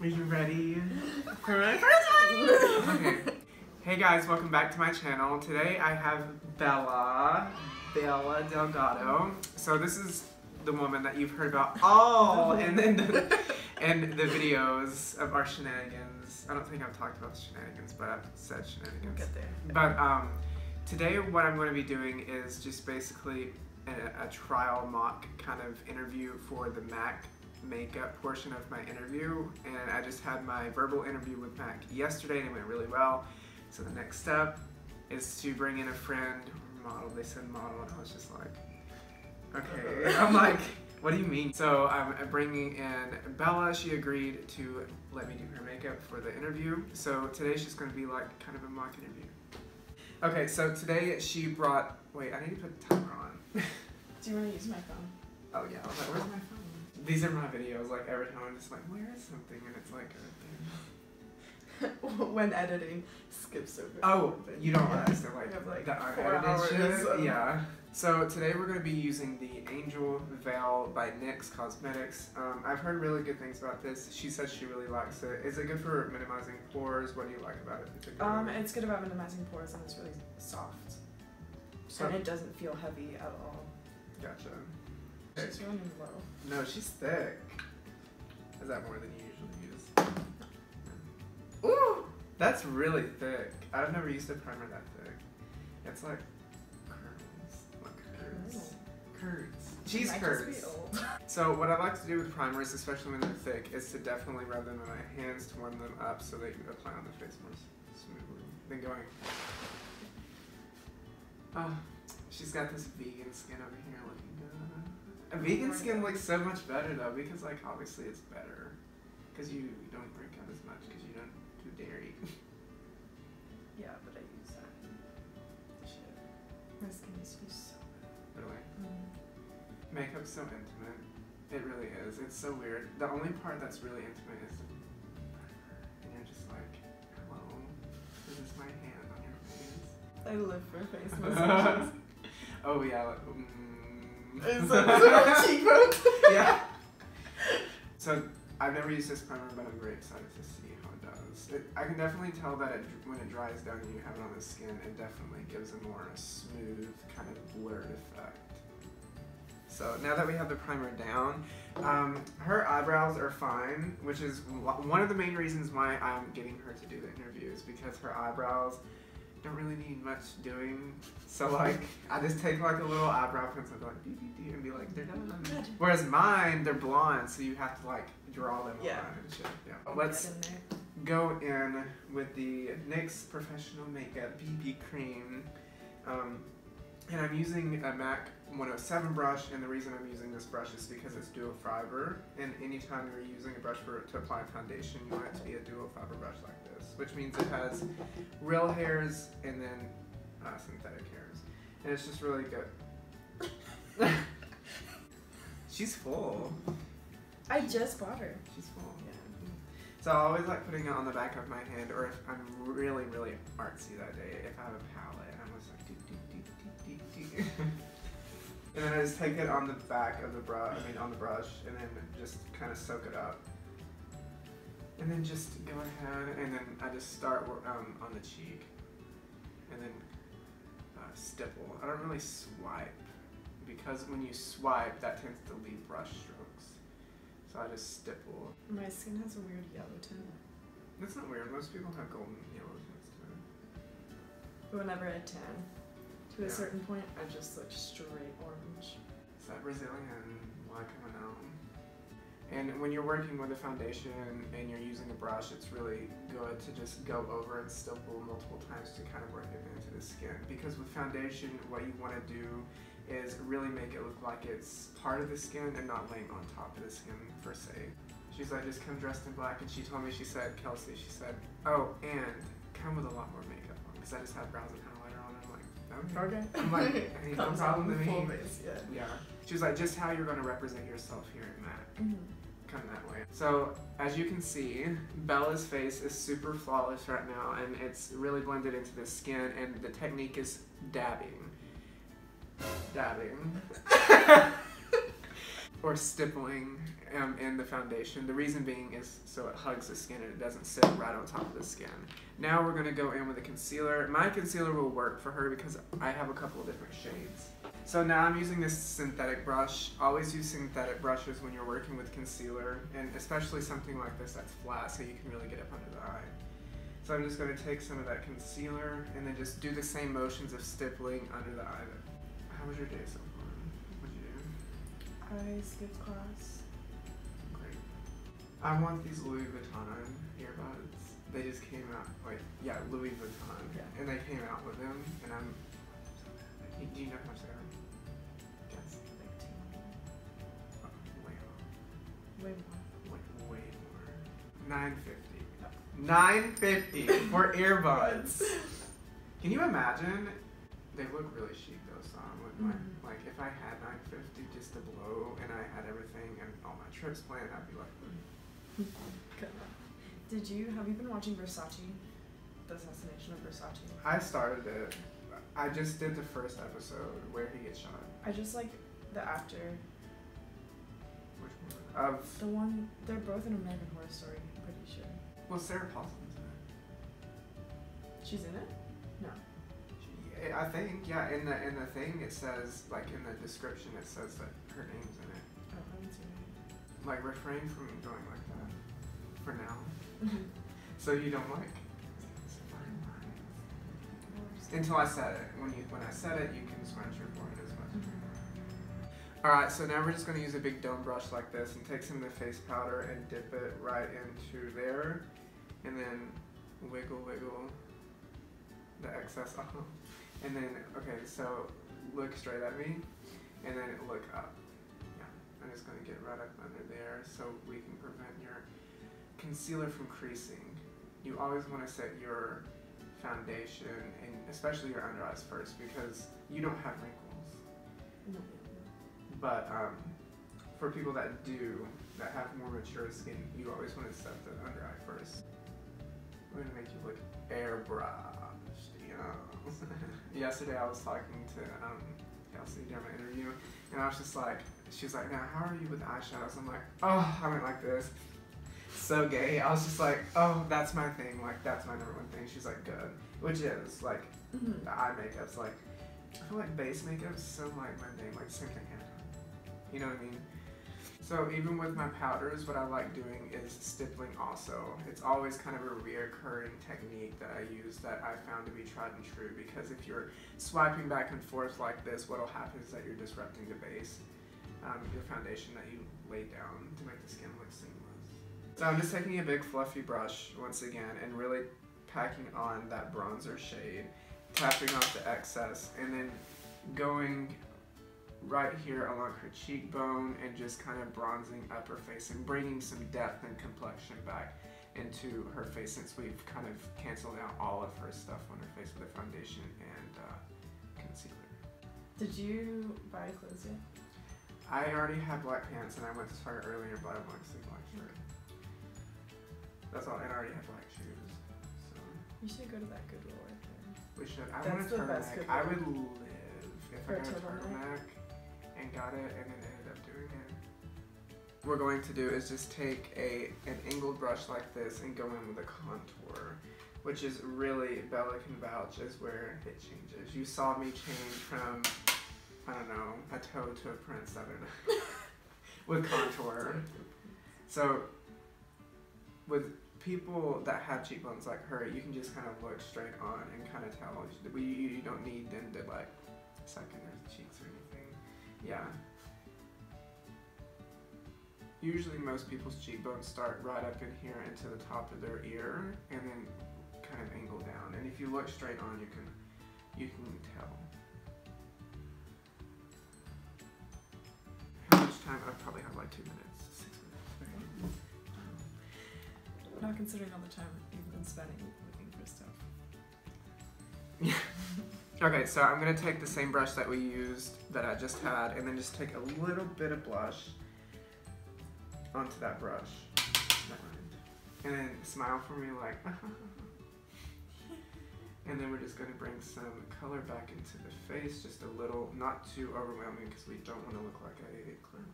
Are you ready for my first one? Okay. Hey guys, welcome back to my channel. Today I have Bella Delgado. So this is the woman that you've heard about all in the videos of our shenanigans. I don't think I've talked about the shenanigans, but I've said shenanigans. We'll get there. But today what I'm going to be doing is just basically a trial mock kind of interview for the MAC makeup portion of my interview, and I just had my verbal interview with MAC yesterday and it went really well. So the next step is to bring in a friend or model. They said model and I was just like, okay. I'm like, what do you mean? So I'm bringing in Bella. She agreed to let me do her makeup for the interview. So today's just going to be like kind of a mock interview. Okay, so today she brought, wait, I need to put the timer on. Do you want to use my phone? Oh yeah, I was like, where's my phone? These are my videos, like every time I'm just like, where is something? And it's like when editing, skips over. oh, you don't understand, like, like the 4 unedited hours. shit? Yeah. So today we're going to be using the Angel Veil by NYX Cosmetics. I've heard really good things about this. She says she really likes it. Is it good for minimizing pores? What do you like about it? It's good about minimizing pores and it's really soft. So, and it doesn't feel heavy at all. Gotcha. She's running low. No, she's thick. Is that more than you usually use? Ooh! That's really thick. I've never used a primer that thick. It's like curls. Like curds. Curds. Cheese curds. So what I like to do with primers, especially when they're thick, is to definitely rub them in my hands to warm them up so they can apply on the face more smoothly. Then going. Oh, she's got this vegan skin over here looking good. A vegan skin looks so much better though, because like obviously it's better. Because you don't break out as much because you don't do dairy. Yeah, but I use that. Shit. My skin used to be so bad. Really? Makeup's so intimate. It really is. It's so weird. The only part that's really intimate is the primer. And you're just like, hello, this is my hand on your face. I live for face massages. Oh yeah. Is it cheekbones? Yeah. So I've never used this primer, but I'm very excited to see how it does. I can definitely tell that when it dries down and you have it on the skin, it definitely gives a more smooth, kind of blurred effect. So now that we have the primer down, her eyebrows are fine, which is one of the main reasons why I'm getting her to do the interview, is because her eyebrows don't really need much doing. So like, I just take like a little eyebrow pencil and go like, and be like, they're done. Whereas mine, they're blonde, so you have to like draw them on and shit. Yeah. Let's go in with the NYX Professional Makeup BB Cream. And I'm using a MAC 107 brush, and the reason I'm using this brush is because it's dual fiber, and anytime you're using a brush to apply foundation, you want it to be a dual fiber brush like this, which means it has real hairs and then synthetic hairs, and it's just really good. She's full. I just bought her. She's full. Yeah. So I always like putting it on the back of my hand, or if I'm really, really artsy that day, if I have a palette, and I'm just like, and then I just take it on the back of the brush, on the brush, and then just kind of soak it up. And then just go ahead, and then I just start on the cheek, and then stipple. I don't really swipe, because when you swipe, that tends to leave brush strokes. So I just stipple. My skin has a weird yellow tint. That's not weird. Most people have golden yellow tints to it. But whenever I tan, to a certain point, I just look straight orange. It's that Brazilian light coming out. And when you're working with a foundation and you're using a brush, it's really good to just go over and stipple multiple times to kind of work it into the skin. Because with foundation, what you want to do is really make it look like it's part of the skin and not laying on top of the skin, per se. She's like, just come dressed in black, and she told me, she said, Kelsey, she said, oh, and come with a lot more makeup on, because I just have brows and highlighter on, and I'm like, okay. I'm like, hey, no problem to me. Face, yeah. She was like, just how you're going to represent yourself here at MAC. Come that way. So, as you can see, Bella's face is super flawless right now, and it's really blended into the skin, and the technique is dabbing. or stippling in the foundation. The reason being is so it hugs the skin and it doesn't sit right on top of the skin. Now we're going to go in with a concealer. My concealer will work for her because I have a couple of different shades. So now I'm using this synthetic brush. Always use synthetic brushes when you're working with concealer, and especially something like this that's flat so you can really get up under the eye. So I'm just going to take some of that concealer and then just do the same motions of stippling under the eye. How was your day so far? What'd you do? I skipped class. Great. I want these Louis Vuitton earbuds. They just came out, like, yeah, Louis Vuitton. Yeah. And they came out with them, and I'm so mad. Do you know how much they are? Guess. Like 200. Way off. Way more. Like, way more. $9.50. $9.50 for earbuds. Can you imagine? They look really chic though, so I would like if I had $9.50 just to blow and I had everything and all my trips planned, I'd be like, Good. Have you been watching Versace? The Assassination of Versace? I started it. I just did the first episode where he gets shot. I just like the actor. Which one? The one, they're both in American Horror Story, I'm pretty sure. Well, Sarah Paulson's in it. She's in it? No. I think, yeah. In the thing, it says, like in the description, it says that her name's in it. Oh, I haven't seen it. Like, refrain from going like that for now. So you don't like. Until I said it. When I said it, you can scrunch your forehead as much. Alright, so now we're just going to use a big dome brush like this and take some of the face powder and dip it right into there. And then wiggle the excess off. And then, okay, so look straight at me and then look up. Yeah, I'm just going to get right up under there so we can prevent your concealer from creasing. You always want to set your foundation and especially your under eyes first because you don't have wrinkles. No. But for people that do, that have more mature skin, you always want to set the under eye first. We're going to make you look airbrushed, you know. Yesterday I was talking to Kelsey during my interview, and I was just like, she was like, now how are you with eyeshadows? I'm like, oh, I went like this. So gay. I was just like, oh, that's my thing. Like, that's my number one thing. She's like, good. Which is, like, the eye makeup's like, I feel like base makeup's so, like, mundane. Like, same thing here. You know what I mean? So, even with my powders, what I like doing is stippling also. It's always kind of a reoccurring technique that I use that I found to be tried and true because if you're swiping back and forth like this, what'll happen is that you're disrupting the base, your foundation that you laid down to make the skin look seamless. So I'm just taking a big fluffy brush once again and really packing on that bronzer shade, tapping off the excess, and then going right here along her cheekbone and just kind of bronzing up her face and bringing some depth and complexion back into her face since we've kind of canceled out all of her stuff on her face with a foundation and concealer. Did you buy clothes yet? I already had black pants and I went to Target earlier and bought a black suit, black shirt. That's all, and I already have black shoes. So You should go to that Goodwill right there. we should. I That's want a the best turtleneck. Goodwill. I would live if For I a got a turtleneck? turtleneck and got it and then ended up doing it. What we're going to do is just take an angled brush like this and go in with a contour, which is really Bella Can Vouch is where it changes. You saw me change from, I don't know, a toad to a prince, I don't know, with contour. So with people that have cheekbones like her, you can just kind of look straight on and kind of tell. You don't need them to like second their cheeks or anything. Yeah. Usually most people's cheekbones start right up in here into the top of their ear and then kind of angle down. And if you look straight on, you can tell. How much time? I probably have like 2 minutes, 6 minutes. Not considering all the time you've been spending looking for stuff. Yeah. Okay, so I'm gonna take the same brush that we used, that I just had, and then just take a little bit of blush onto that brush. And then smile for me like, and then we're just gonna bring some color back into the face, just a little, not too overwhelming because we don't want to look like a clown.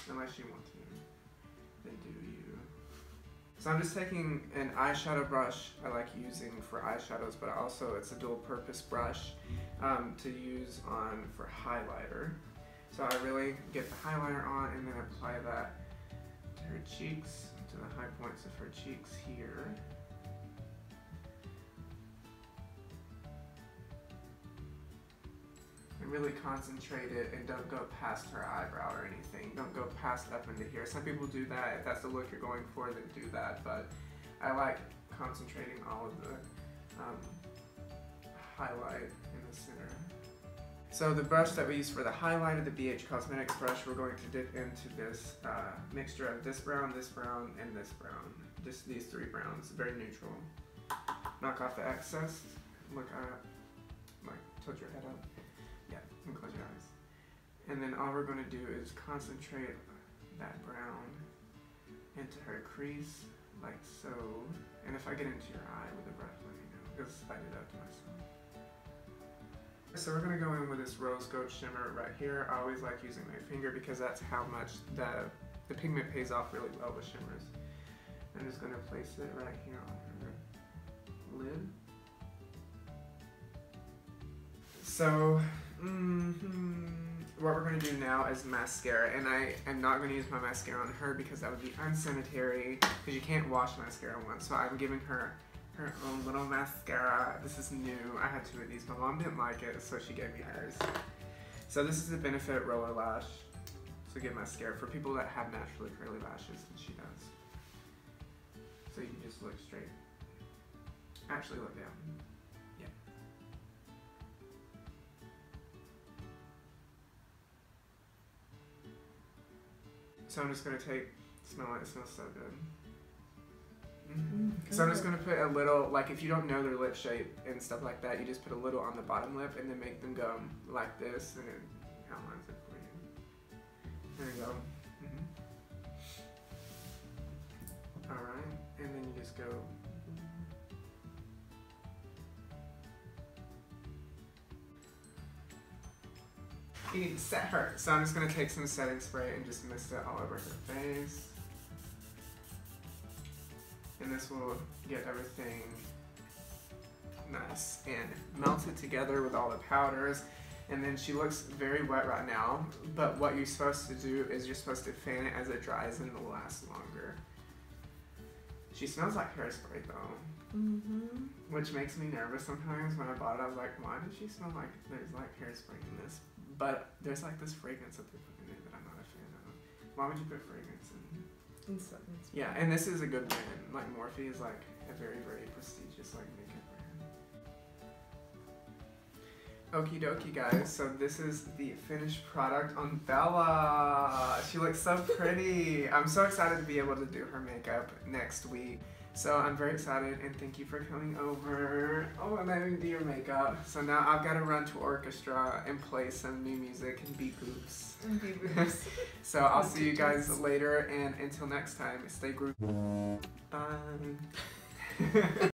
unless you want to, then do you. So I'm just taking an eyeshadow brush I like using for eyeshadows, but also it's a dual purpose brush to use on for highlighter. So I really get the highlighter on and then apply that to her cheeks, to the high points of her cheeks here. And really concentrate it and don't go past her eyebrow or anything. Don't go past up into here. Some people do that. If that's the look you're going for, then do that. But I like concentrating all of the highlight in the center. So the brush that we use for the highlighter, the BH Cosmetics brush, we're going to dip into this mixture of this brown, and this brown. Just these three browns, very neutral. Knock off the excess. Look at, like, tilt your head up. Yeah, and close your eyes. And then all we're going to do is concentrate that brown into her crease, like so. And if I get into your eye with the brush, let me know, because I did that to myself. So we're going to go in with this Rose Gold Shimmer right here. I always like using my finger because that's how much the pigment pays off really well with shimmers. I'm just going to place it right here on her lid. So, what we're going to do now is mascara, and I am not going to use my mascara on her because that would be unsanitary, because you can't wash mascara once. So I'm giving her her own little mascara. This is new. I had two of these. My mom didn't like it, so she gave me hers. So this is the Benefit Roller Lash. So get mascara for people that have naturally curly lashes, and she does. So you can just look straight. Actually, look down. Yeah. So I'm just gonna smell it. It smells so good. So I'm just going to put a little, like if you don't know their lip shape and stuff like that, you just put a little on the bottom lip and then make them go like this, and it outlines it for you. There you go. Alright, and then you just go. You need to set her. So I'm just going to take some setting spray and just mist it all over her face. And this will get everything nice and melted together with all the powders. And then she looks very wet right now, but what you're supposed to do is you're supposed to fan it as it dries and it'll last longer. She smells like hairspray though, which makes me nervous sometimes. When I bought it, I was like, why does she smell like there's like hairspray in this? But there's like this fragrance that they put in it that I'm not a fan of. Why would you put fragrance in? Yeah, and this is a good brand. Like Morphe is like a very, very prestigious like makeup brand. Okie dokie guys, so this is the finished product on Bella. She looks so pretty. I'm so excited to be able to do her makeup next week. So I'm very excited and thank you for coming over. Oh, and let me do your makeup. So now I've got to run to orchestra and play some new music and beat boobs. So I'll see you guys later, and until next time, stay groovy. Bye.